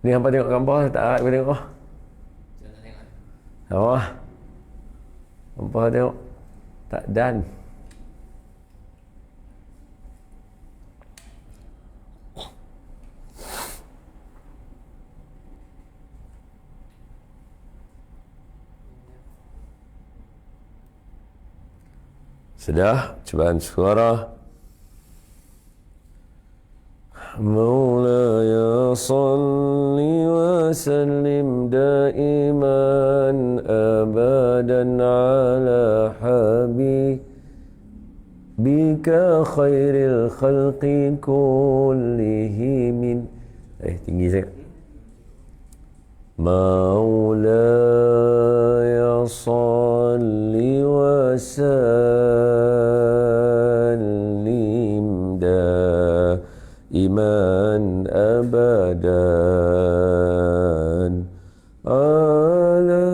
Ni hampa tengok gambar tak apa tengok. Apa? Hampa tengok tak dan. Sudah, cubaan suara. Maulaya salli wa sallim daiman abadan ala habibika khairil khalqi kullihim. Tinggi sangat. Maulaya salli wa sallim daiman abadan ala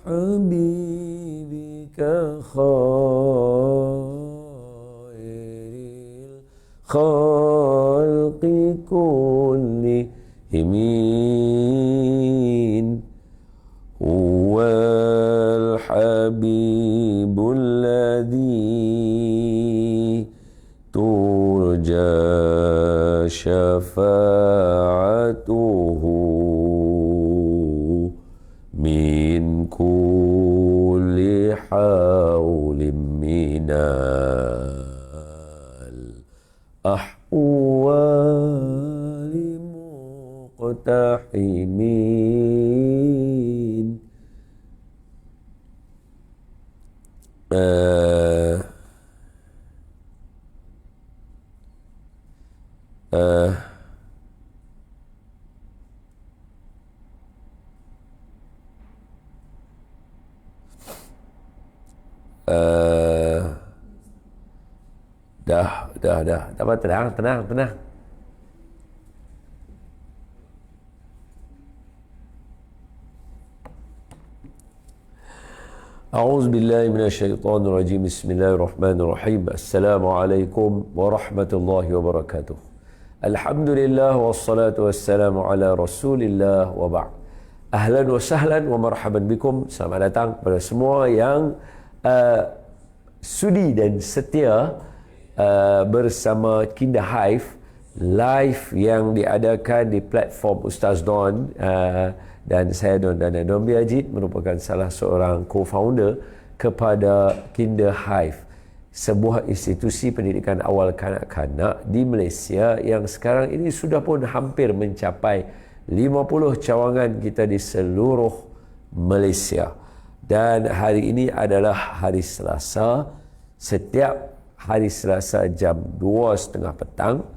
habibika khairil khalqi kullihim huwal habibul ladzi turja syafa'atuhu min kulli hawlim minal ahwali muqtahimin. Dah. Tak apa, tenang. A'udzu billahi minasyaitonir rajim. Bismillahirrahmanirrahim. Assalamualaikum warahmatullahi wabarakatuh. Alhamdulillah wassalatu wassalamu ala Rasulillah wa ba'd. Ahlan wa sahlan wa marhaban bikum. Selamat datang kepada semua yang sudi dan setia bersama Kinda Hive live yang diadakan di platform Ustaz Don dan saya Don Biajid merupakan salah seorang co-founder kepada Kinda Hive, sebuah institusi pendidikan awal kanak-kanak di Malaysia yang sekarang ini sudah pun hampir mencapai 50 cawangan kita di seluruh Malaysia. Dan hari ini adalah hari Selasa. Setiap hari Selasa jam 2.30 petang,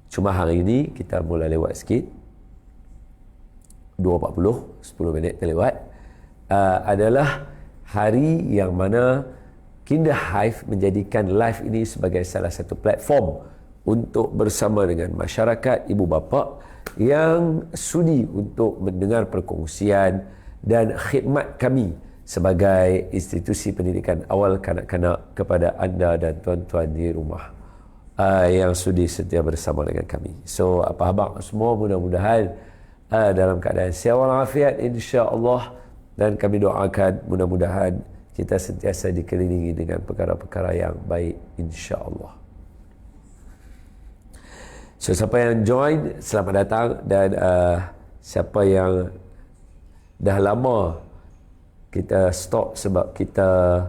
cuma hari ini kita mula lewat sikit, 2.40, 10 minit terlewat, adalah hari yang mana Kinda Hive menjadikan live ini sebagai salah satu platform untuk bersama dengan masyarakat, ibu bapa yang sudi untuk mendengar perkongsian dan khidmat kami sebagai institusi pendidikan awal kanak-kanak kepada anda dan tuan-tuan di rumah yang sudi setia bersama dengan kami. So, apa khabar semua? Mudah-mudahan dalam keadaan sihat walafiat insya-Allah, dan kami doakan mudah-mudahan kita sentiasa dikelilingi dengan perkara-perkara yang baik insya-Allah. So, siapa yang join, selamat datang, dan siapa yang dah lama kita stop sebab kita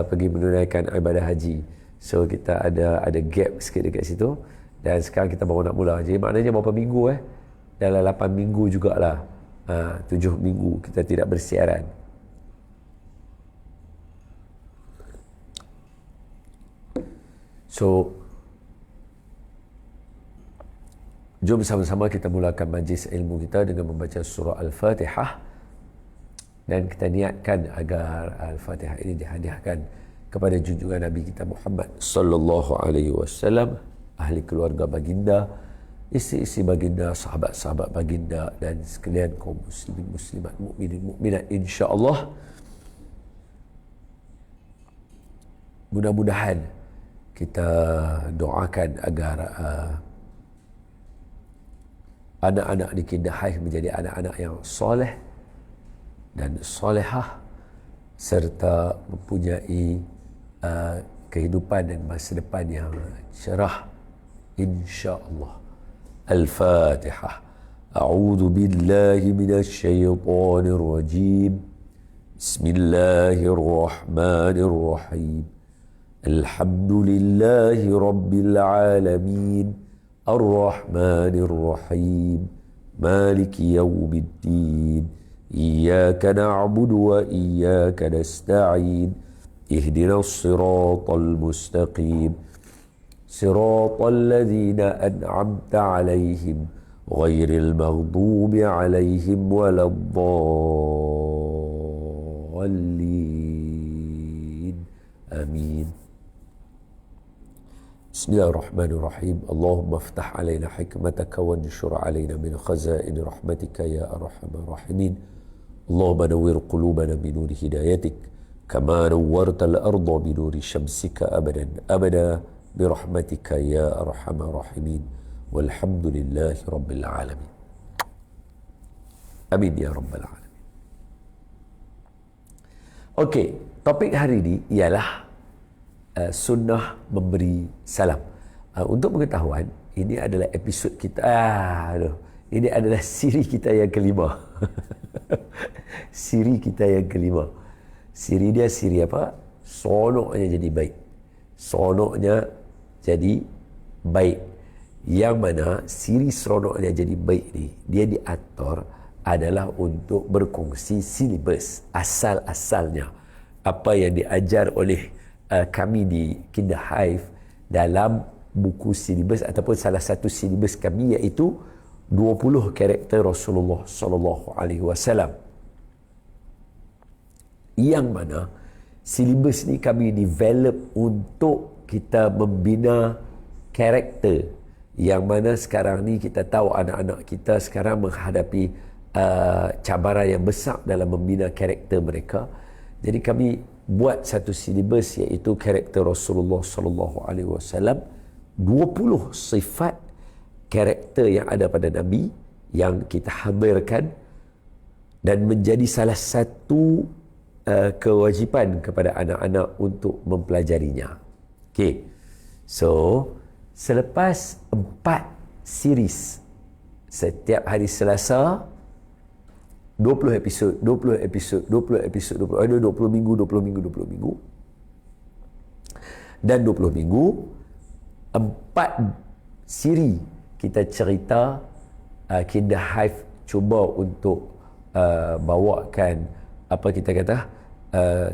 pergi menunaikan ibadah haji, so kita ada gap sikit dekat situ, dan sekarang kita baru nak mula. Jadi maknanya berapa minggu dalam 8 minggu jugalah, 7 minggu kita tidak bersiaran. So jom sama-sama kita mulakan majlis ilmu kita dengan membaca surah Al-Fatihah, dan kita niatkan agar Al-Fatihah ini dihadiahkan kepada junjungan Nabi kita Muhammad sallallahu alaihi wasallam, ahli keluarga baginda, isteri-isteri baginda, sahabat-sahabat baginda, dan sekalian kaum muslimin muslimat, mukminin mukminat insya-Allah. Mudah-mudahan kita doakan agar anak-anak di Kindah Haif menjadi anak-anak yang soleh dan solehah, serta mempunyai kehidupan dan masa depan yang cerah, insya-Allah. Al-Fatihah. A'udzu billahi minasy syaithanir rajim. Bismillahirrahmanirrahim. Alhamdulillahi rabbil alamin. Ar-Rahmanir Rahim. Maliki yaumiddin. Iyyaka na'budu wa iyyaka nasta'in. Ihdinas siratal mustaqim. Siratal ladzina an'amta 'alaihim ghairil maghdubi 'alaihim waladdallin. Amin. Bismillahirrahmanirrahim. Allahumma aftah alaina hikmataka wa anshur alaina min khazain rahmatika ya arhamar rahimin. Allahumma nawwir qulubana bi nuri hidayatik kama nawwartal arda bi nuri syamsika abadan abada bi rahmatika ya arhamar rahimin. Walhamdulillahi rabbil alamin. Amin ya rabbal alamin. Okey, topik hari ini ialah sunnah memberi salam. Untuk pengetahuan, ini adalah episod kita, ini adalah siri kita yang kelima. Siri kita yang kelima. Siri dia siri apa? Sonoknya jadi baik. Sonoknya jadi baik. Yang mana siri seronoknya jadi baik ni, dia diatur adalah untuk berkongsi silibus asal-asalnya. Apa yang diajar oleh kami di Kindah Haif dalam buku silibus ataupun salah satu silibus kami, iaitu 20 karakter Rasulullah sallallahu alaihi wasallam, yang mana silibus ni kami develop untuk kita membina karakter, yang mana sekarang ni kita tahu anak-anak kita sekarang menghadapi cabaran yang besar dalam membina karakter mereka. Jadi kami buat satu silibus, iaitu karakter Rasulullah sallallahu alaihi wasallam, 20 sifat karakter yang ada pada Nabi yang kita hadirkan dan menjadi salah satu kewajipan kepada anak-anak untuk mempelajarinya. Okey. So, selepas 4 series setiap hari Selasa, 20 episod, 20 episod, 20 episod, 20 minggu, 20 minggu, 20 minggu. Dan 20 minggu, 4 siri kita cerita, Kindah Haif cuba untuk bawakan apa kita kata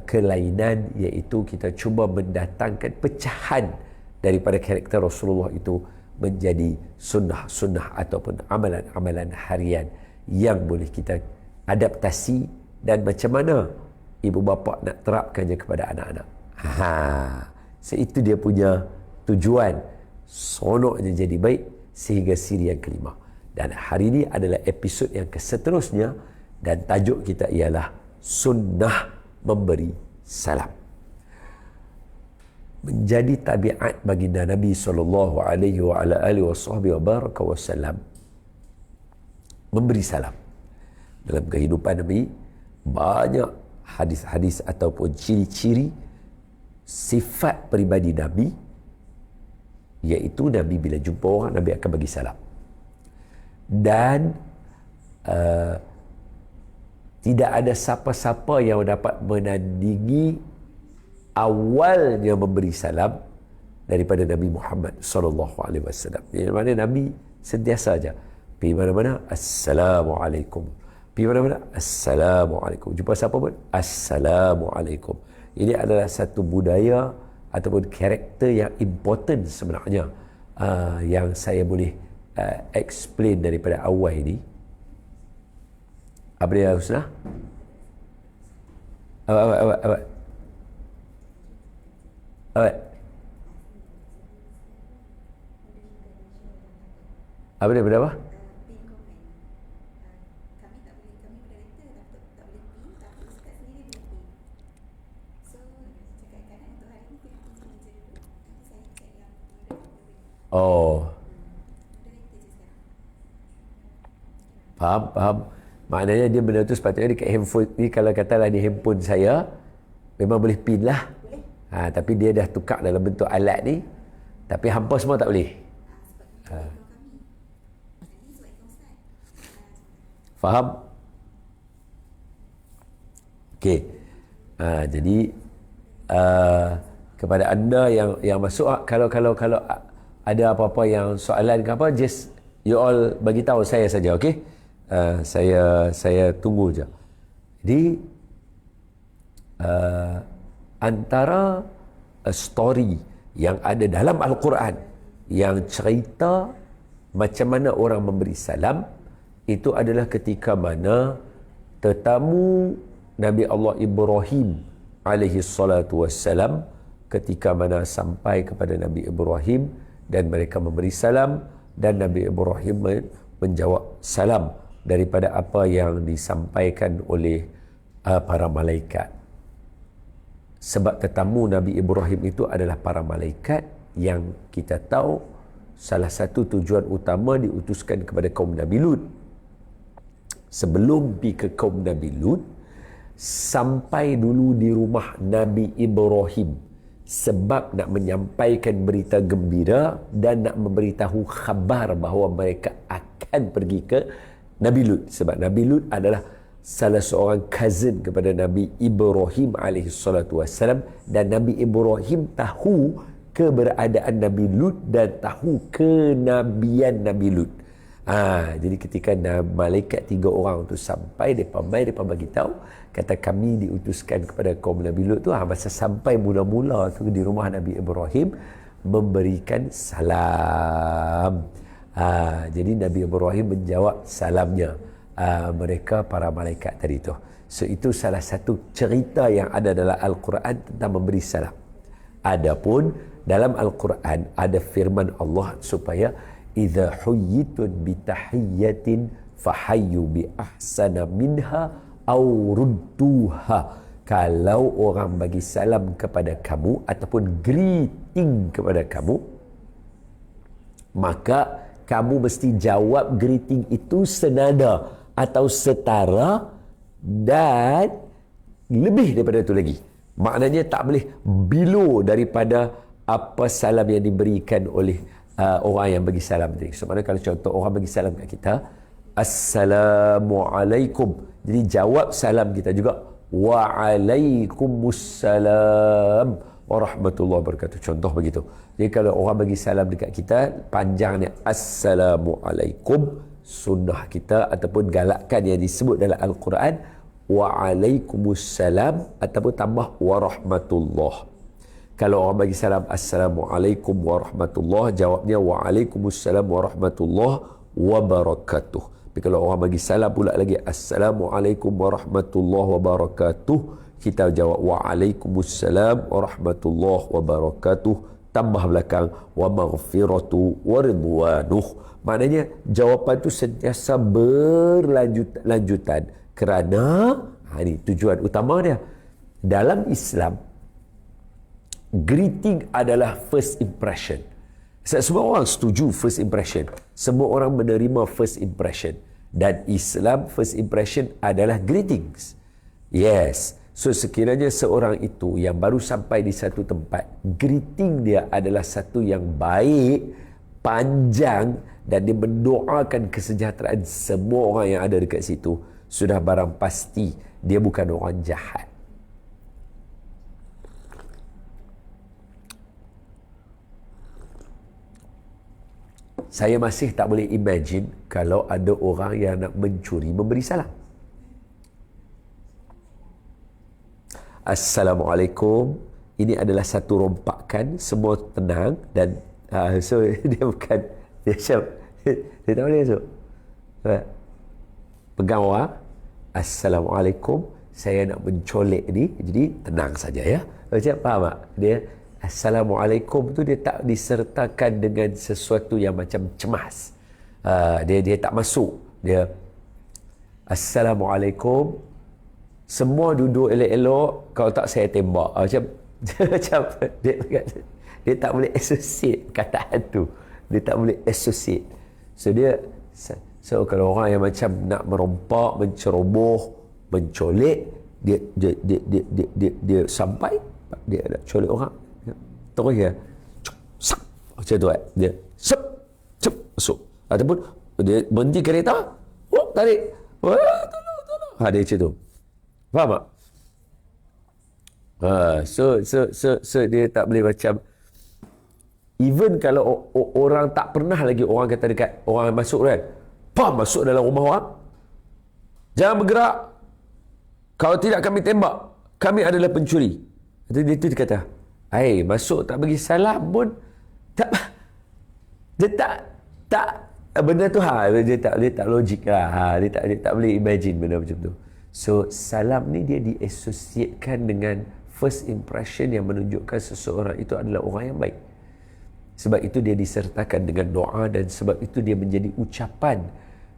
kelainan, iaitu kita cuba mendatangkan pecahan daripada karakter Rasulullah itu menjadi sunnah-sunnah ataupun amalan-amalan harian yang boleh kita adaptasi, dan macam mana ibu bapa nak terapkannya kepada anak-anak. So itu dia punya tujuan, sonoknya jadi baik, sehingga siri yang kelima. Dan hari ini adalah episod yang keseterusnya, dan tajuk kita ialah sunnah memberi salam. Menjadi tabiat baginda Nabi sallallahu alaihi wasallam memberi salam. Dalam kehidupan Nabi, banyak hadis-hadis ataupun ciri-ciri sifat peribadi Nabi, iaitu Nabi bila jumpa orang, Nabi akan bagi salam. Dan tidak ada siapa-siapa yang dapat menandingi awalnya memberi salam daripada Nabi Muhammad sallallahu alaihi wasallam. Yang mana Nabi sentiasa aja pergi mana-mana, Assalamualaikum. Pergi mana-mana, Assalamualaikum. Jumpa siapa pun, Assalamualaikum. Ini adalah satu budaya ataupun karakter yang important sebenarnya, yang saya boleh explain daripada awal ini. Apa dia, Husna? Awak. Apa dia, berapa? Oh. Faham. Maknanya dia benda tu sepatutnya dekat handphone ni, kalau katalah di handphone saya memang boleh pin lah. Tapi dia dah tukar dalam bentuk alat ni, tapi hampa semua tak boleh. Faham? Okey. Jadi kepada anda yang masuk, kalau ada apa-apa yang soalan ke apa, just you all bagi tahu saya saja, okey? Saya tunggu je. Jadi antara story yang ada dalam Al-Quran yang cerita macam mana orang memberi salam, itu adalah ketika mana tetamu Nabi Allah Ibrahim alaihi salatu wassalam, ketika mana sampai kepada Nabi Ibrahim dan mereka memberi salam, dan Nabi Ibrahim menjawab salam daripada apa yang disampaikan oleh para malaikat. Sebab tetamu Nabi Ibrahim itu adalah para malaikat yang kita tahu salah satu tujuan utama diutuskan kepada kaum Nabi Lut. Sebelum pergi ke kaum Nabi Lut, sampai dulu di rumah Nabi Ibrahim, sebab nak menyampaikan berita gembira dan nak memberitahu khabar bahawa mereka akan pergi ke Nabi Lut. Sebab Nabi Lut adalah salah seorang cousin kepada Nabi Ibrahim alaihi salatu wassalam, dan Nabi Ibrahim tahu keberadaan Nabi Lut dan tahu kenabian Nabi Lut. Jadi ketika malaikat 3 orang tu sampai, mereka bagi tahu, kata kami diutuskan kepada kaum Nabi Lut tu. Masa sampai mula-mula tu di rumah Nabi Ibrahim, memberikan salam. Jadi Nabi Ibrahim menjawab salamnya mereka para malaikat tadi tu. So itu salah satu cerita yang ada dalam Al-Quran tentang memberi salam. Adapun dalam Al-Quran ada firman Allah supaya idza huyyitun bi tahiyyatin fahayyu bi ahsana minha aw rudduha. Kalau orang bagi salam kepada kamu ataupun greeting kepada kamu, maka kamu mesti jawab greeting itu senada atau setara dan lebih daripada itu lagi. Maknanya tak boleh below daripada apa salam yang diberikan oleh orang yang bagi salam tadi. So, mana kalau contoh orang bagi salam kat kita, Assalamualaikum, jadi jawab salam kita juga Waalaikumsalam warahmatullahi wabarakatuh. Contoh begitu. Jadi kalau orang bagi salam dekat kita, panjangnya Assalamualaikum, sunnah kita ataupun galakkan yang disebut dalam Al-Quran Waalaikumsalam ataupun tambah warahmatullah. Kalau orang bagi salam Assalamualaikum warahmatullah, jawabnya Waalaikumsalam warahmatullah wabarakatuh. Tapi kalau orang bagi salam pula lagi Assalamualaikum warahmatullah wabarakatuh, kita jawab Waalaikumsalam warahmatullahi wabarakatuh, tambah belakang wa maghfiratu wa ridwanuh. Maknanya jawapan tu sentiasa berlanjutan kerana ini tujuan utama dia. Dalam Islam, greeting adalah first impression. Semua orang setuju first impression. Semua orang menerima first impression. Dan Islam first impression adalah greetings. Yes. So sekiranya seorang itu yang baru sampai di satu tempat, greeting dia adalah satu yang baik, panjang, dan dia mendoakan kesejahteraan semua orang yang ada dekat situ, sudah barang pasti dia bukan orang jahat. Saya masih tak boleh imagine kalau ada orang yang nak mencuri memberi salam. Assalamualaikum. Ini adalah satu rompakan, semua tenang dan so dia bukan dia tak boleh masuk. Pegang orang, Assalamualaikum, saya nak mencolek ni, jadi tenang saja ya. Macam faham tak? Dia Assalamualaikum tu dia tak disertakan dengan sesuatu yang macam cemas. Dia tak masuk. Dia Assalamualaikum, semua duduk elok-elok, kalau tak saya tembak. Macam dia tak boleh associate kataan tu. Dia tak boleh associate. So dia So kalau orang yang macam nak merompak, menceroboh, mencolek, dia sampai dia nak colek orang, terus dia macam tu dia sep masuk, ataupun dia berhenti kereta, tarik, tolong, dia macam tu, faham tak? So dia tak boleh macam, even kalau orang tak pernah lagi orang kata dekat orang yang masuk kan, masuk dalam rumah orang, jangan bergerak, kalau tidak kami tembak, kami adalah pencuri. Dia kata, masuk tak bagi salam pun tak, dia tak benda tu dia tak logik lah, dia tak boleh imagine benda macam tu. So salam ni dia diasosiatkan dengan first impression yang menunjukkan seseorang itu adalah orang yang baik. Sebab itu dia disertakan dengan doa, dan sebab itu dia menjadi ucapan,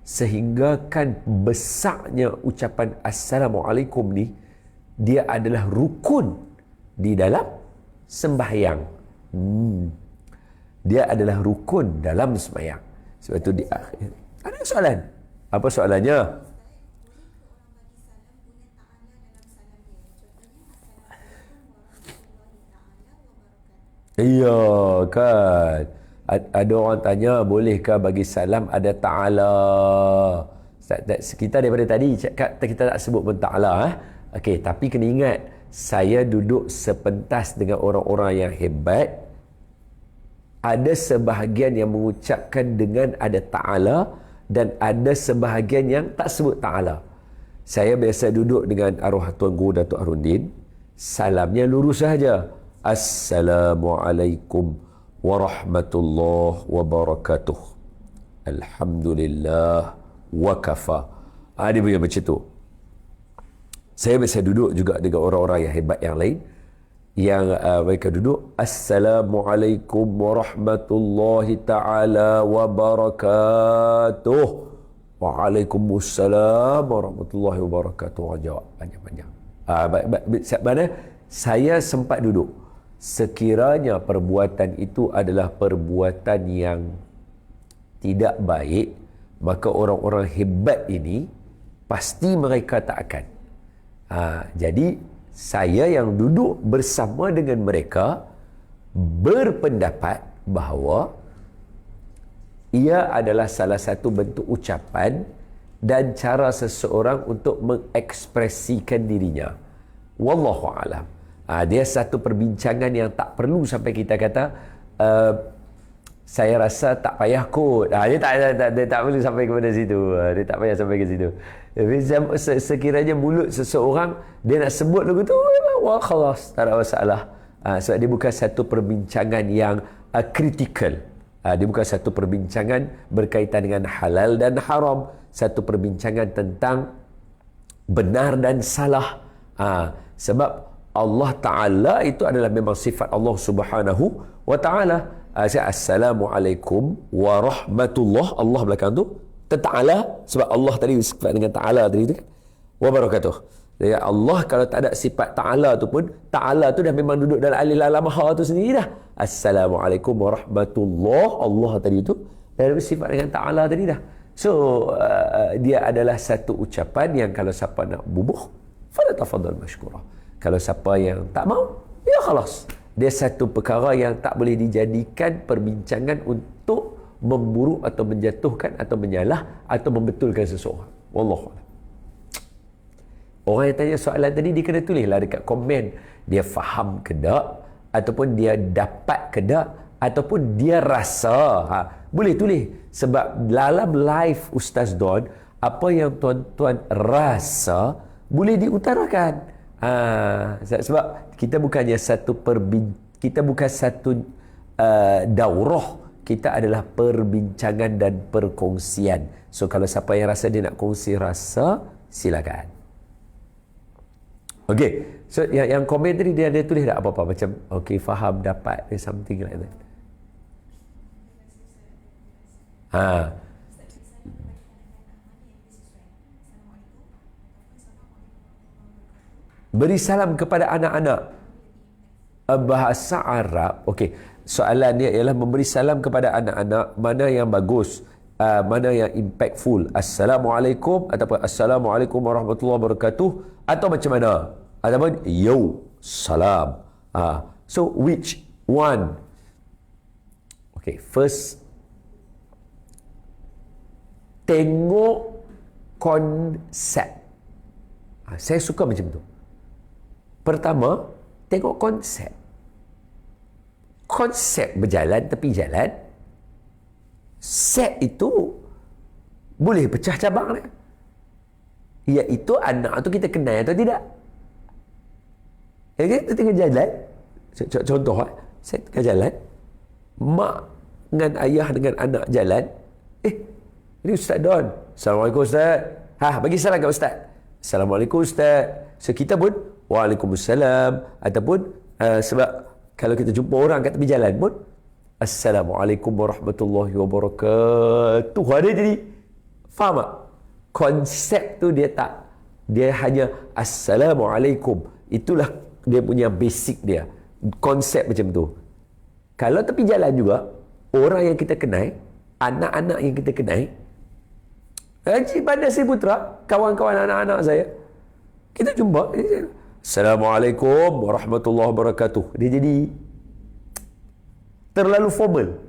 sehingga kan besarnya ucapan Assalamualaikum ni, dia adalah rukun di dalam sembahyang. Dia adalah rukun dalam sembahyang. Sebab itu di akhir. Ada soalan? Apa soalannya? Iya kan. Ada orang tanya, bolehkah bagi salam ada ta'ala? Kita daripada tadi kita tak sebut pun ta'ala. Okey, tapi kena ingat, saya duduk sepentas dengan orang-orang yang hebat. Ada sebahagian yang mengucapkan dengan ada ta'ala, dan ada sebahagian yang tak sebut ta'ala. Saya biasa duduk dengan arwah Tuan Guru Datuk Harudin, salamnya lurus sahaja. Assalamualaikum warahmatullahi wabarakatuh. Alhamdulillah wa kafa. Dia punya macam tu. Saya biasa duduk juga dengan orang-orang yang hebat yang lain, yang mereka duduk Assalamualaikum warahmatullahi ta'ala wabarakatuh. Waalaikumsalam warahmatullahi wabarakatuh. Orang jawab panjang-panjang. Mana saya sempat duduk, sekiranya perbuatan itu adalah perbuatan yang tidak baik, maka orang-orang hebat ini pasti mereka tak akan. Jadi saya yang duduk bersama dengan mereka berpendapat bahawa ia adalah salah satu bentuk ucapan dan cara seseorang untuk mengekspresikan dirinya. Wallahu a'lam. Dia satu perbincangan yang tak perlu sampai kita kata saya rasa tak payah kot. Dia tak perlu sampai kepada situ. Dia tak payah sampai ke situ. Tapi sekiranya mulut seseorang dia nak sebut lagu tu, wah khalas, tak ada masalah. Sebab dia bukan satu perbincangan yang kritikal. Dia bukan satu perbincangan berkaitan dengan halal dan haram. Satu perbincangan tentang benar dan salah. Sebab Allah Ta'ala itu adalah memang sifat Allah Subhanahu wa Ta'ala. Assalamualaikum warahmatullah, Allah belakang tu Ta'ala, sebab Allah tadi sifat dengan Ta'ala tadi tu kan, wabarakatuh. Jadi Allah kalau tak ada sifat Ta'ala tu pun, Ta'ala tu dah memang duduk dalam alif lam ha tu sendiri dah. Assalamualaikum warahmatullah, Allah tadi tu dah ada sifat dengan Ta'ala tadi dah. So dia adalah satu ucapan yang kalau siapa nak bubuh, fala tafadhal mashkura. Kalau siapa yang tak mau, ya khalas. Dia satu perkara yang tak boleh dijadikan perbincangan untuk memburuk atau menjatuhkan atau menyalah atau membetulkan seseorang. Wallahu a'lam. Orang yang tanya soalan tadi, dia kena tulislah dekat komen dia faham ke tak, ataupun dia dapat ke tak, ataupun dia rasa. Boleh tulis, sebab dalam live Ustaz Don, apa yang tuan-tuan rasa boleh diutarakan. Sebab kita bukannya kita bukan satu daurah, kita adalah perbincangan dan perkongsian. So kalau siapa yang rasa dia nak kongsi rasa, silakan. Okey, so yang komen tadi dia ada tulis tak apa-apa macam okey faham, dapat, something like that. Beri salam kepada anak-anak. Bahasa Arab, okey. Soalan dia ialah memberi salam kepada anak-anak mana yang bagus. mana yang impactful, Assalamualaikum ataupun Assalamualaikum warahmatullahi wabarakatuh, atau macam mana, ataupun yo salam. So which one? Okay, first, tengok konsep. Saya suka macam tu. Pertama, tengok konsep. Konsep berjalan tepi jalan. Set itu boleh pecah cabang dia. Iaitu anak tu kita kenal atau tidak. Kita tengah jalan. Contoh, saya tengah jalan. Mak dengan ayah dengan anak jalan. Ini Ustaz Don. Assalamualaikum Ustaz. Bagi salam kat Ustaz. Assalamualaikum Ustaz. So kita pun Waalaikumsalam. Ataupun sebab kalau kita jumpa orang kat tepi jalan pun Assalamualaikum warahmatullahi wabarakatuh. Ada jadi. Faham tak? Konsep tu dia tak. Dia hanya Assalamualaikum. Itulah dia punya basic dia. Konsep macam tu. Kalau tepi jalan juga, orang yang kita kenal, anak-anak yang kita kenal, Haji Bandar Seri Putra, kawan-kawan anak-anak saya, kita jumpa, Assalamualaikum warahmatullahi wabarakatuh. Dia jadi terlalu formal.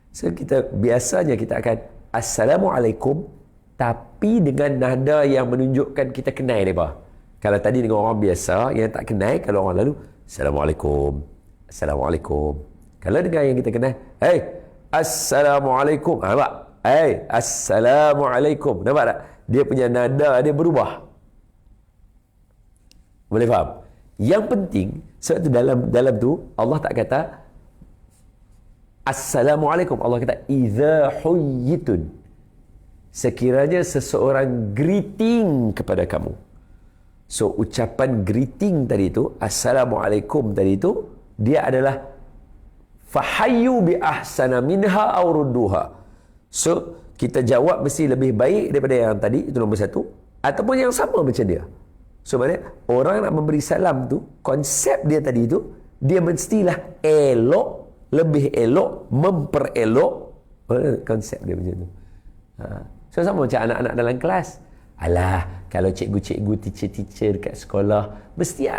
So biasanya kita akan Assalamualaikum, tapi dengan nada yang menunjukkan kita kenal mereka. Kalau tadi dengan orang biasa yang tak kenal, kalau orang lalu Assalamualaikum, Assalamualaikum. Kalau dengan yang kita kenal, Assalamualaikum. Nampak? Assalamualaikum. Nampak tak? Dia punya nada dia berubah. Boleh faham? Yang penting, sebab tu dalam tu Allah tak kata Assalamualaikum. Allah kata idza huyyitun. Sekiranya seseorang greeting kepada kamu. So ucapan greeting tadi tu, Assalamualaikum tadi tu, dia adalah fahayyu bi ahsana minha aw rudduha. So kita jawab mesti lebih baik daripada yang tadi, itu nombor satu, ataupun yang sama macam dia. So maknanya orang nak memberi salam tu, konsep dia tadi tu, dia mestilah elok, lebih elok, memperelok. Konsep dia macam tu. So sama macam anak-anak dalam kelas. Alah, kalau cikgu-cikgu, teacher-teacher dekat sekolah, mesti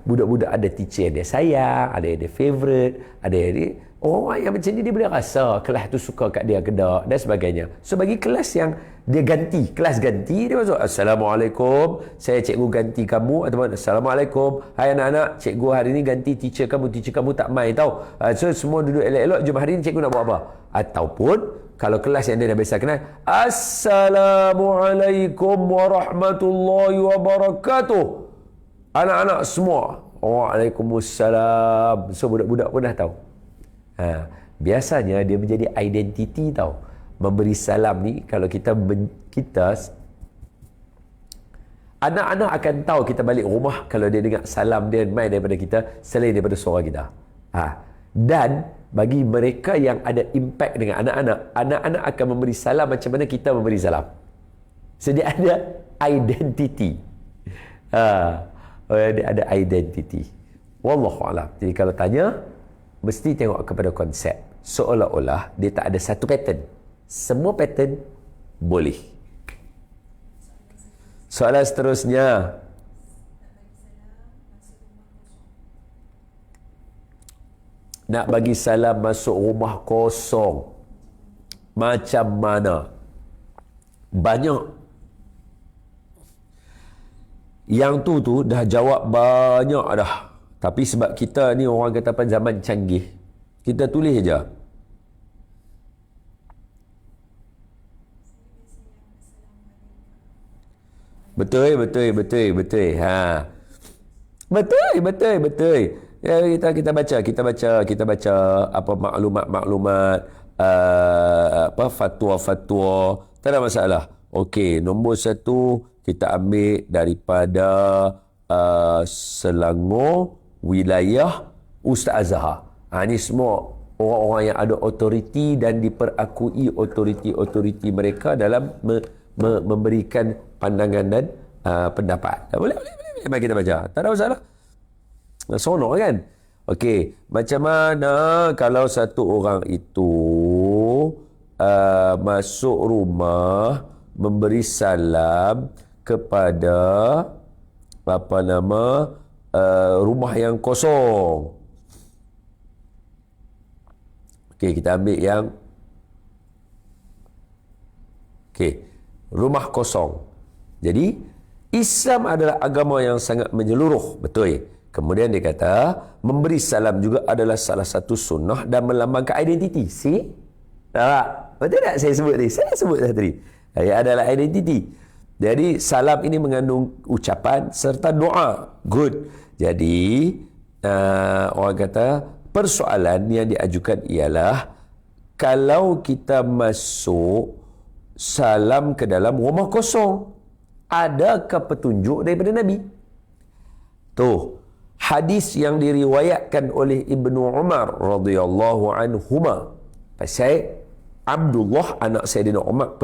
budak-budak ada teacher yang dia sayang, ada yang dia favourite, ada yang dia, orang yang macam ni dia boleh rasa kelas tu suka kat dia ke tak dan sebagainya. So bagi kelas yang dia ganti, kelas ganti, dia masuk Assalamualaikum, saya cikgu ganti kamu, ataupun Assalamualaikum, hai anak-anak, cikgu hari ni ganti teacher kamu tak main tau. So semua duduk elok-elok, jom hari ni cikgu nak buat apa. Ataupun kalau kelas yang dia dah biasa kenal, Assalamualaikum warahmatullahi wabarakatuh. Anak-anak semua, Waalaikumsalam. So budak-budak pun dah tahu. Biasanya dia menjadi identiti tau. Memberi salam ni, kalau kita anak-anak akan tahu kita balik rumah kalau dia dengar salam dia main daripada kita, selain daripada suara kita. Dan bagi mereka yang ada impact dengan anak-anak akan memberi salam macam mana kita memberi salam. So dia ada identiti. Dia ada identiti. Wallahualam. Jadi kalau tanya, mesti tengok kepada konsep. Seolah-olah dia tak ada satu pattern. Semua pattern boleh. Soalan seterusnya. Nak bagi salam masuk rumah kosong, macam mana? Banyak. Yang tu dah jawab banyak dah. Tapi sebab kita ni orang kata apa, zaman canggih, kita tulis je. Betul. Betul. Ya, kita baca apa maklumat, apa fatwa, tak ada masalah. Okey, nombor satu kita ambil daripada Selangor, wilayah Ustaz Azhar. Ini semua orang-orang yang ada otoriti dan diperakui otoriti mereka dalam memberikan pandangan dan pendapat. Boleh. Mari kita baca. Tak ada masalah. Sonok kan? Okey, macam mana kalau satu orang itu masuk rumah memberi salam kepada rumah yang kosong. Okey, kita ambil yang rumah kosong. Jadi Islam adalah agama yang sangat menyeluruh, betul. Kemudian dia kata memberi salam juga adalah salah satu sunnah dan melambangkan identiti. Tak? Betul tak saya sebut ni? Saya sebut tadi. Ia adalah identiti. Jadi salam ini mengandung ucapan serta doa. Good. Jadi orang kata persoalan yang diajukan ialah kalau kita masuk salam ke dalam rumah kosong, adakah petunjuk daripada Nabi? Tuh, hadis yang diriwayatkan oleh Ibnu Umar radhiyallahu anhuma pasal Abdullah anak Sayyidina Umar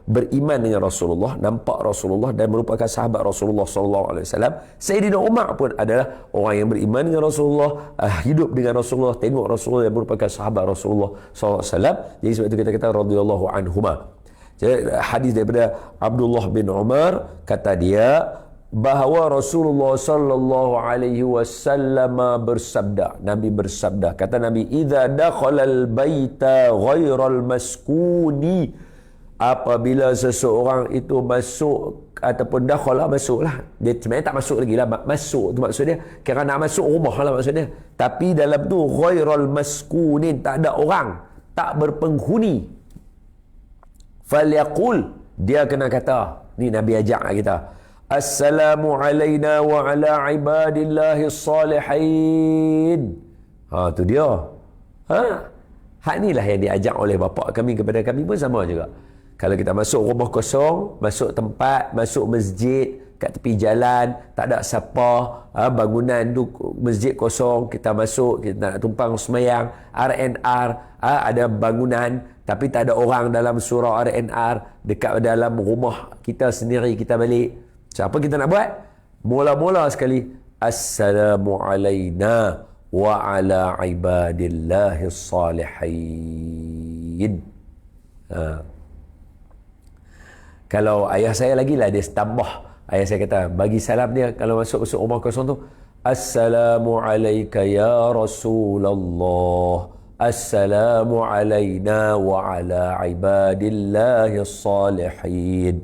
beriman dengan Rasulullah, nampak Rasulullah dan merupakan sahabat Rasulullah sallallahu alaihi wasallam. Sayyidina Umar pun adalah orang yang beriman dengan Rasulullah, hidup dengan Rasulullah, tengok Rasulullah yang merupakan sahabat Rasulullah sallallahu alaihi wasallam. Jadi sebab itu kita kata radhiyallahu anhuma. Jadi hadis daripada Abdullah bin Umar, kata dia bahawa Rasulullah sallallahu alaihi wasallam bersabda, Nabi bersabda, kata Nabi, idza dakhalal baita ghairal maskuni, apabila seseorang itu masuk ataupun dakhala, masuklah, dia sebenarnya tak masuk lagi lah, masuk tu maksud dia kira nak masuk rumah lah maksudnya, tapi dalam tu ghairal maskunin, tak ada orang, tak berpenghuni, falyaqul, dia kena kata, ni Nabi ajak kita, assalamu alayna wa ala ibadillahi salihin. Tu dia. Hak inilah yang diajak oleh bapa kami kepada kami pun sama juga. Kalau kita masuk rumah kosong, masuk tempat, masuk masjid, kat tepi jalan, tak ada siapa, bangunan tu masjid kosong, kita masuk, kita nak tumpang semayang, RNR, ada bangunan, tapi tak ada orang dalam surau RNR, dekat dalam rumah kita sendiri, kita balik. Apa kita nak buat? Mula-mula sekali, assalamu alayna wa ala ibadillahi salihin. Kalau ayah saya lagi lah, dia tambah. Ayah saya kata, bagi salam dia kalau masuk rumah kosong tu, assalamu alayka ya Rasulullah, assalamu alayna wa ala ibadillahi salihin.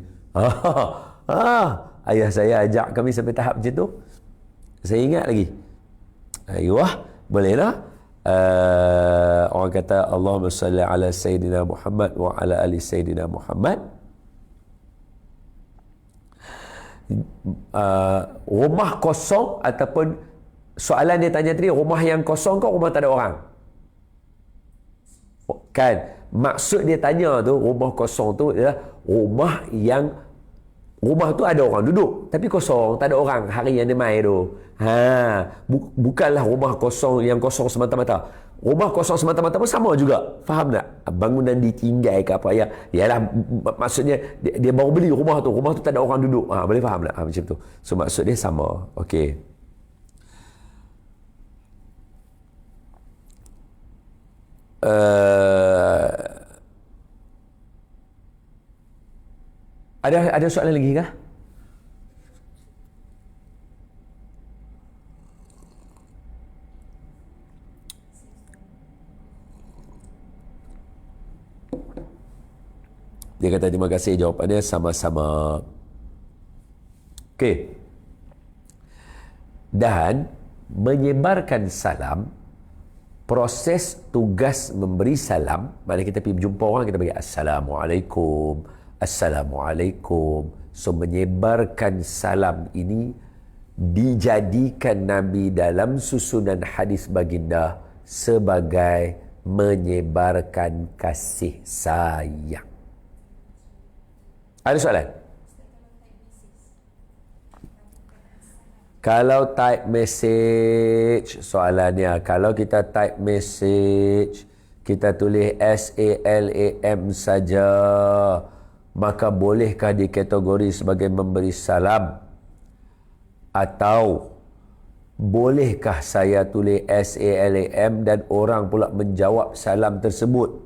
Ayah saya ajak kami sampai tahap macam tu. Saya ingat lagi. Ayuh, bolehlah. Orang kata Allahumma salli ala Sayyidina Muhammad wa ala ali Sayyidina Muhammad. Rumah kosong ataupun soalan dia tanya tadi, rumah yang kosong ke rumah tak ada orang? Kan? Maksud dia tanya tu, rumah kosong tu adalah rumah tu ada orang duduk tapi kosong, tak ada orang hari yang dia mai tu. Bukanlah rumah kosong yang kosong semata-mata. Rumah kosong semata-mata pun sama juga. Faham tak? Bangunan ditinggal ke apa ya? Yalah, maksudnya dia baru beli rumah tu tak ada orang duduk. Boleh faham tak? Macam tu. So maksud dia sama. Okey. Ada soalan lagi kah? Dia kata terima kasih, jawapannya sama-sama. Okey. Dan menyebarkan salam, proses tugas memberi salam, mana kita pergi berjumpa orang, kita bagi assalamualaikum, assalamualaikum. So menyebarkan salam ini dijadikan Nabi dalam susunan hadis baginda sebagai menyebarkan kasih sayang. Ada soalan? Kalau type message, soalannya, kalau kita type message, kita tulis SALAM saja, maka bolehkah dikategori sebagai memberi salam? Atau bolehkah saya tulis SALAM dan orang pula menjawab salam tersebut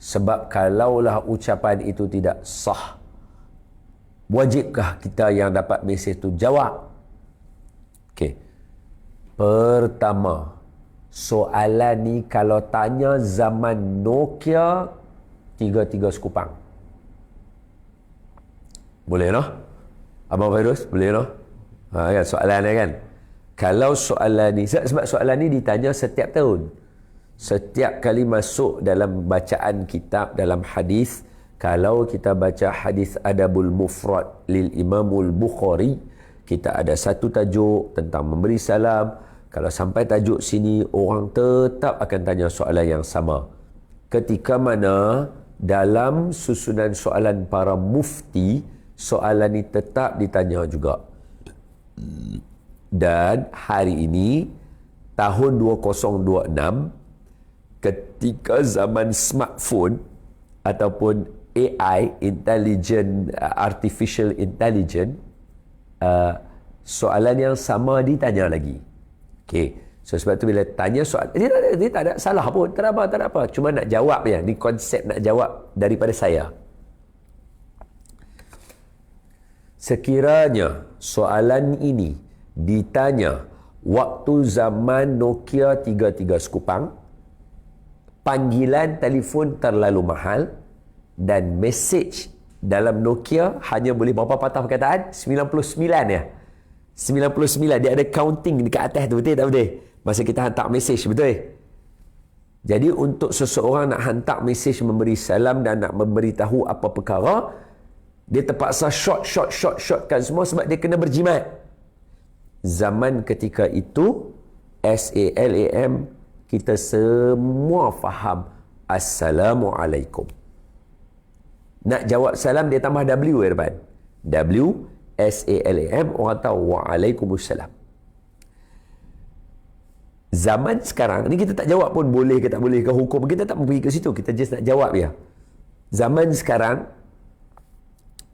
Sebab kalaulah ucapan itu tidak sah, wajibkah kita yang dapat mesej tu jawab? Okey. Pertama, soalan ni kalau tanya zaman Nokia 33 sekupang. Boleh noh? Abang Fairuz, boleh noh? Kan soalan ni kan. Kalau soalan ni, sebab soalan ni ditanya setiap tahun. Setiap kali masuk dalam bacaan kitab, dalam hadis, kalau kita baca hadis Adabul Mufrad lil Imamul Bukhari, kita ada satu tajuk tentang memberi salam. Kalau sampai tajuk sini, orang tetap akan tanya soalan yang sama. Ketika mana dalam susunan soalan para mufti, soalan ni tetap ditanya juga. Dan hari ini, tahun 2026, ketika zaman smartphone ataupun AI, artificial intelligence, soalan yang sama ditanya lagi. Okey. So sebab tu bila tanya soalan, dia tak ada salah pun, tak ada apa. Cuma nak jawab je. Ni konsep nak jawab daripada saya. Sekiranya soalan ini ditanya waktu zaman Nokia 33 sekupang, panggilan telefon terlalu mahal, dan mesej dalam Nokia hanya boleh berapa patah perkataan? 99 ya. 99. Dia ada counting dekat atas tu, betul tak betul? Masa kita hantar mesej, betul? Jadi untuk seseorang nak hantar mesej memberi salam dan nak memberitahu apa perkara, dia terpaksa shortkan semua sebab dia kena berjimat. Zaman ketika itu, SALAM, kita semua faham Assalamualaikum. Nak jawab salam, dia tambah W depan. W, SALAM, orang tahu Waalaikumsalam. Zaman sekarang ni kita tak jawab pun boleh ke tak boleh ke hukum, kita tak pergi ke situ, kita just nak jawab ya. Zaman sekarang,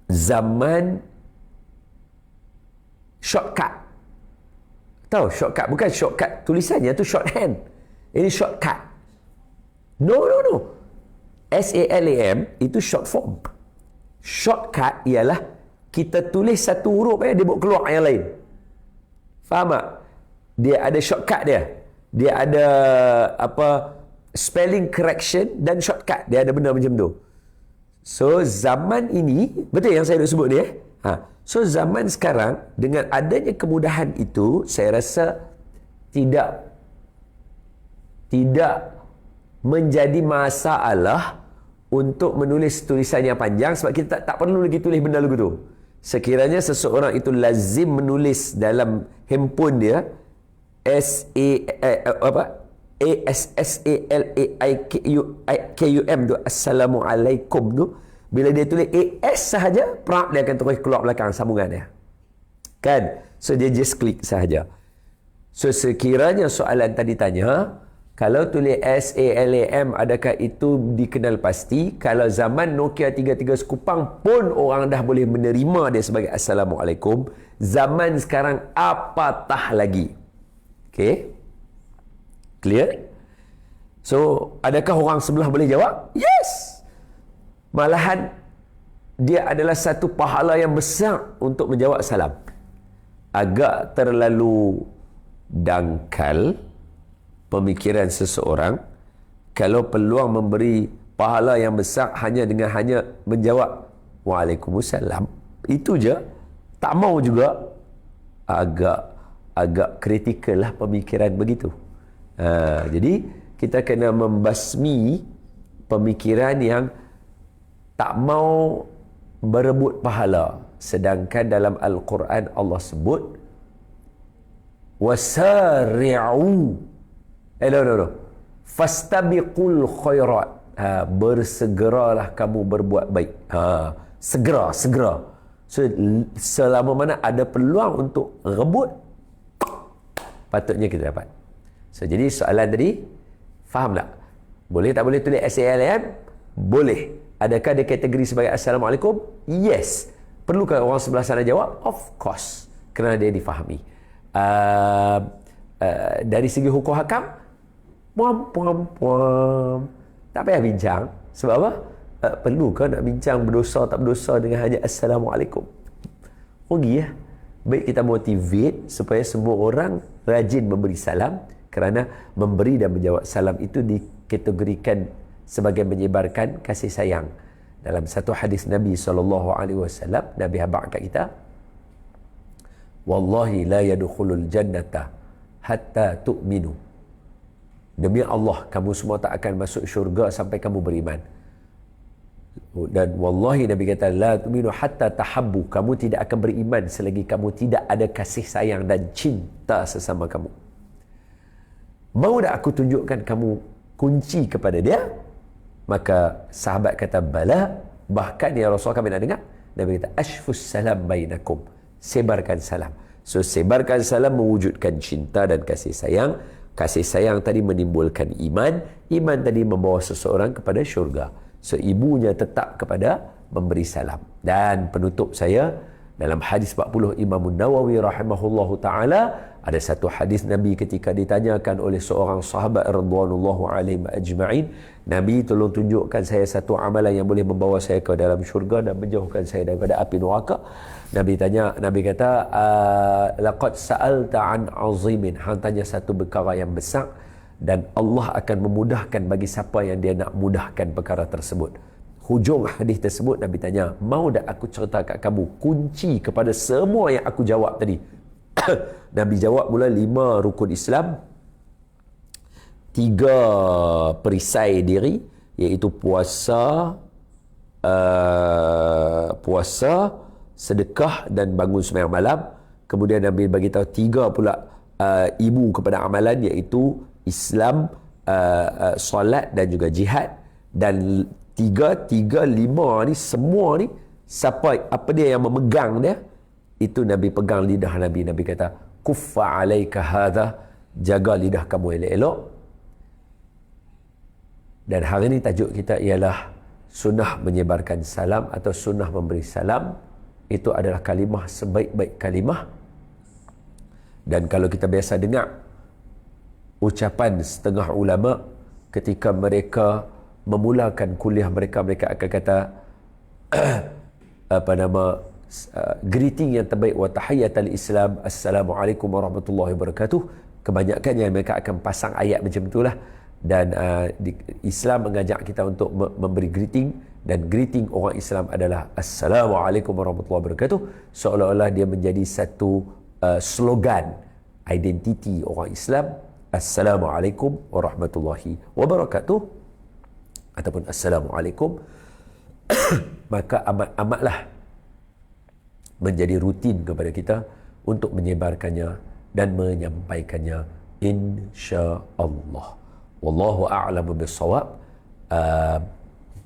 zaman shortcut. Tahu shortcut? Bukan shortcut tulisannya tu shorthand. Ini shortcut. No. SALAM itu short form. Shortcut ialah kita tulis satu huruf dia buat keluar yang lain. Faham tak? Dia ada shortcut dia. Dia ada spelling correction dan shortcut. Dia ada benda macam tu. So zaman ini, betul yang saya nak sebut ni So zaman sekarang dengan adanya kemudahan itu, saya rasa tidak menjadi masalah untuk menulis tulisan yang panjang sebab kita tak perlu lagi tulis benda lagu tu. Sekiranya seseorang itu lazim menulis dalam handphone dia ASSALAIKUM tu, Assalamualaikum tu, bila dia tulis AS sahaja, dia akan terus keluar belakang sambungan dia. Kan? So dia just klik sahaja. So sekiranya soalan tadi tanya, kalau tulis SALAM, adakah itu dikenal pasti? Kalau zaman Nokia 33 sekupang pun orang dah boleh menerima dia sebagai Assalamualaikum, zaman sekarang apatah lagi. Okay? Clear? So, adakah orang sebelah boleh jawab? Yes! Malahan, dia adalah satu pahala yang besar untuk menjawab salam. Agak terlalu dangkal pemikiran seseorang kalau peluang memberi pahala yang besar hanya dengan menjawab Waalaikumsalam, itu je, tak mau juga, agak kritikal lah pemikiran begitu. Jadi kita kena membasmi pemikiran yang tak mau berebut pahala, sedangkan dalam Al-Quran Allah sebut wasari'u fastabiqul khairat, bersegeralah kamu berbuat baik. Segera. So selama mana ada peluang untuk rebut, patutnya kita dapat. So jadi soalan tadi, faham tak? Boleh tak boleh tulis SALAM? Boleh. Adakah dia kategori sebagai Assalamualaikum? Yes. Perlukah orang sebelah sana jawab? Of course. Kerana dia difahami. Dari segi hukum hakam, puam. Tak payah bincang. Sebab apa? Perlu ke nak bincang berdosa tak berdosa dengan hanya Assalamualaikum? Rugi ya. Baik kita motivate supaya semua orang rajin memberi salam, kerana memberi dan menjawab salam itu dikategorikan sebagai menyebarkan kasih sayang. Dalam satu hadis Nabi SAW, Nabi habaq kat kita, wallahi la yadkhulul jannata hatta tu'minu. Demi Allah, kamu semua tak akan masuk syurga sampai kamu beriman. Dan wallahi Nabi kata, la tu'minu hatta tahabbu. Kamu tidak akan beriman selagi kamu tidak ada kasih sayang dan cinta sesama kamu. Mau tak aku tunjukkan kamu kunci kepada dia? Maka sahabat kata, bala. Bahkan ya Rasulullah, kami nak dengar. Nabi kata, ashfus salam bainakum. Sebarkan salam. So sebarkan salam mewujudkan cinta dan kasih sayang. Kasih sayang tadi menimbulkan iman. Iman tadi membawa seseorang kepada syurga. So ibunya tetap kepada memberi salam. Dan penutup saya, dalam hadis 40 Imam Nawawi rahimahullahu ta'ala, ada satu hadis Nabi ketika ditanyakan oleh seorang sahabat radhiyallahu alaihim ajma'in, Nabi, tolong tunjukkan saya satu amalan yang boleh membawa saya ke dalam syurga dan menjauhkan saya daripada api neraka. Nabi kata, laqad sa'alta an azimin. Hang tanya satu perkara yang besar, dan Allah akan memudahkan bagi siapa yang dia nak mudahkan perkara tersebut. Hujung hadis tersebut Nabi tanya, mau tak aku cerita kat kamu kunci kepada semua yang aku jawab tadi? Nabi jawab mula 5 rukun Islam, 3 perisai diri, iaitu puasa, sedekah dan bangun sembahyang malam. Kemudian Nabi bagi tahu 3 pula ibu kepada amalan, iaitu Islam, solat dan juga jihad. Dan 3, 5 ni semua ni, siapa apa dia yang memegang dia, itu Nabi pegang lidah Nabi. Nabi kata, kuffa alaika hadha, jaga lidah kamu elok-elok. Dan hari ini tajuk kita ialah sunnah menyebarkan salam atau sunnah memberi salam. Itu adalah kalimah sebaik-baik kalimah. Dan kalau kita biasa dengar ucapan setengah ulama ketika mereka memulakan kuliah mereka akan kata greeting yang terbaik, wa tahiyatul Islam, assalamualaikum warahmatullahi wabarakatuh. Kebanyakannya mereka akan pasang ayat macam itulah. Dan Islam mengajak kita untuk memberi greeting, dan greeting orang Islam adalah assalamualaikum warahmatullahi wabarakatuh, seolah-olah dia menjadi satu slogan identiti orang Islam. Assalamualaikum warahmatullahi wabarakatuh ataupun assalamualaikum. Maka amatlah menjadi rutin kepada kita untuk menyebarkannya dan menyampaikannya, insya-Allah. Wallahu a'lamu bis-shawab.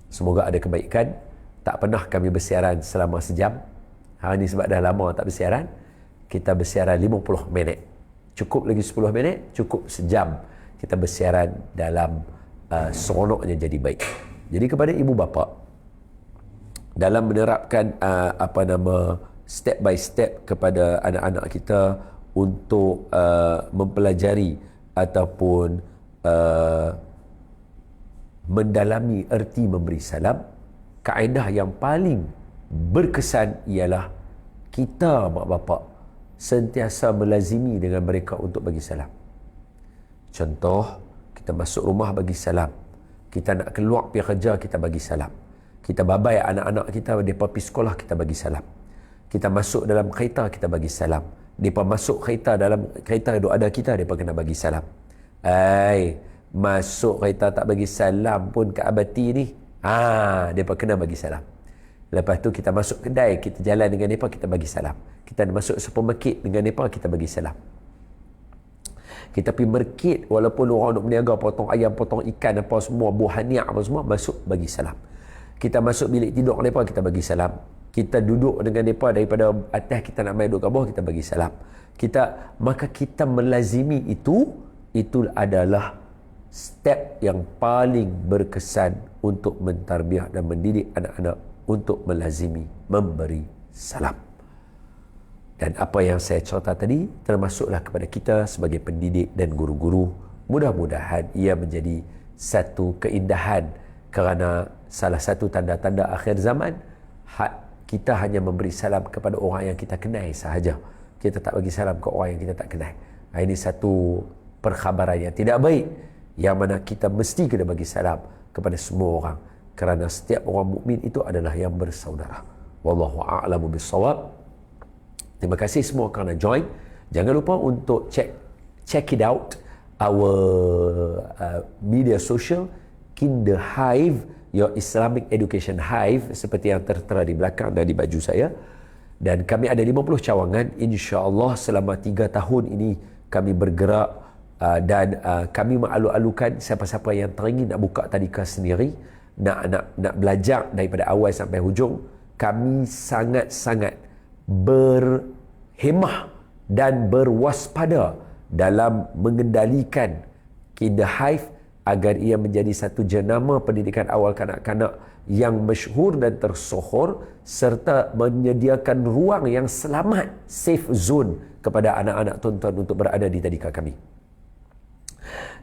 Semoga ada kebaikan. Tak pernah kami bersiaran selama sejam. Hari ni sebab dah lama tak bersiaran, kita bersiaran 50 minit. Cukup lagi 10 minit, cukup sejam kita bersiaran dalam seronoknya jadi baik. Jadi kepada ibu bapa, dalam menerapkan step by step kepada anak-anak kita untuk mempelajari ataupun mendalami erti memberi salam, kaedah yang paling berkesan ialah kita mak bapak sentiasa melazimi dengan mereka untuk bagi salam. Contoh, kita masuk rumah bagi salam, kita nak keluar pergi kerja kita bagi salam, kita babai anak-anak kita mereka pergi sekolah kita bagi salam, kita masuk dalam kereta kita bagi salam, mereka masuk kereta, dalam kereta duk ada kita, mereka kena bagi salam. Masuk kereta tak bagi salam pun kat abati ni, mereka kena bagi salam. Lepas tu kita masuk kedai, kita jalan dengan mereka, kita bagi salam. Kita masuk supermarket dengan mereka, kita bagi salam. Kita pergi market, walaupun orang nak berniaga potong ayam, potong ikan, apa semua, buah haniak apa semua, masuk bagi salam. Kita masuk bilik tidur mereka, kita bagi salam. Kita duduk dengan mereka daripada atas, kita nak main duduk kat bawah, kita bagi salam. Maka kita melazimi itu adalah step yang paling berkesan untuk mentarbiah dan mendidik anak-anak untuk melazimi memberi salam. Dan apa yang saya cerita tadi termasuklah kepada kita sebagai pendidik dan guru-guru. Mudah-mudahan ia menjadi satu keindahan kerana salah satu tanda-tanda akhir zaman, kita hanya memberi salam kepada orang yang kita kenal sahaja. Kita tak bagi salam ke orang yang kita tak kenal. Ini satu perkhabaran yang tidak baik, yang mana kita mesti kena bagi salam kepada semua orang, kerana setiap orang mukmin itu adalah yang bersaudara. Wallahu a'lamu bissawab. Terima kasih semua kerana join. Jangan lupa untuk check it out our media social, Kinder Hive, your Islamic Education Hive, seperti yang tertera di belakang dan di baju saya. Dan kami ada 50 cawangan, insya-Allah selama 3 tahun ini kami bergerak, dan kami mengalu-alukan siapa-siapa yang teringin nak buka tadika sendiri, nak belajar daripada awal sampai hujung. Kami sangat-sangat berhemah dan berwaspada dalam mengendalikan Kinder Hive agar ia menjadi satu jenama pendidikan awal kanak-kanak yang masyhur dan tersohor, serta menyediakan ruang yang selamat, safe zone kepada anak-anak tuan-tuan untuk berada di tadika kami.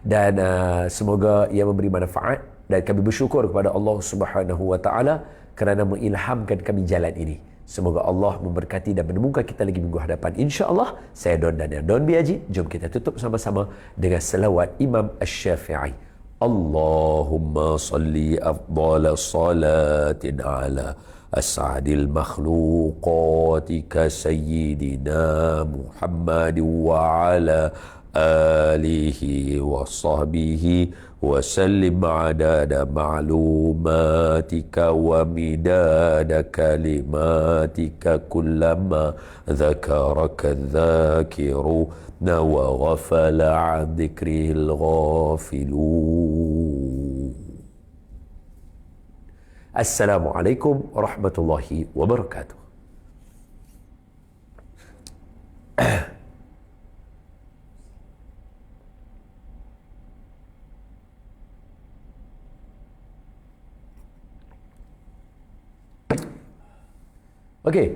Dan semoga ia memberi manfaat, dan kami bersyukur kepada Allah Subhanahu wa taala kerana mengilhamkan kami jalan ini. Semoga Allah memberkati dan menemukan kita lagi minggu hadapan, insya-Allah. Saya Don Daniel, Don Biaji. Jom kita tutup sama-sama dengan selawat Imam Asy-Syafi'i. Allahumma salli afdala salatin ala as'adil makhluqatika sayyidina Muhammad wa ala alihi wa sahbihi وسلم عدد معلوماتك ومداد كلماتك كلما ذكرك الذاكرون وغفل عن ذكره الغافلون. السلام عليكم ورحمة الله وبركاته. Okey.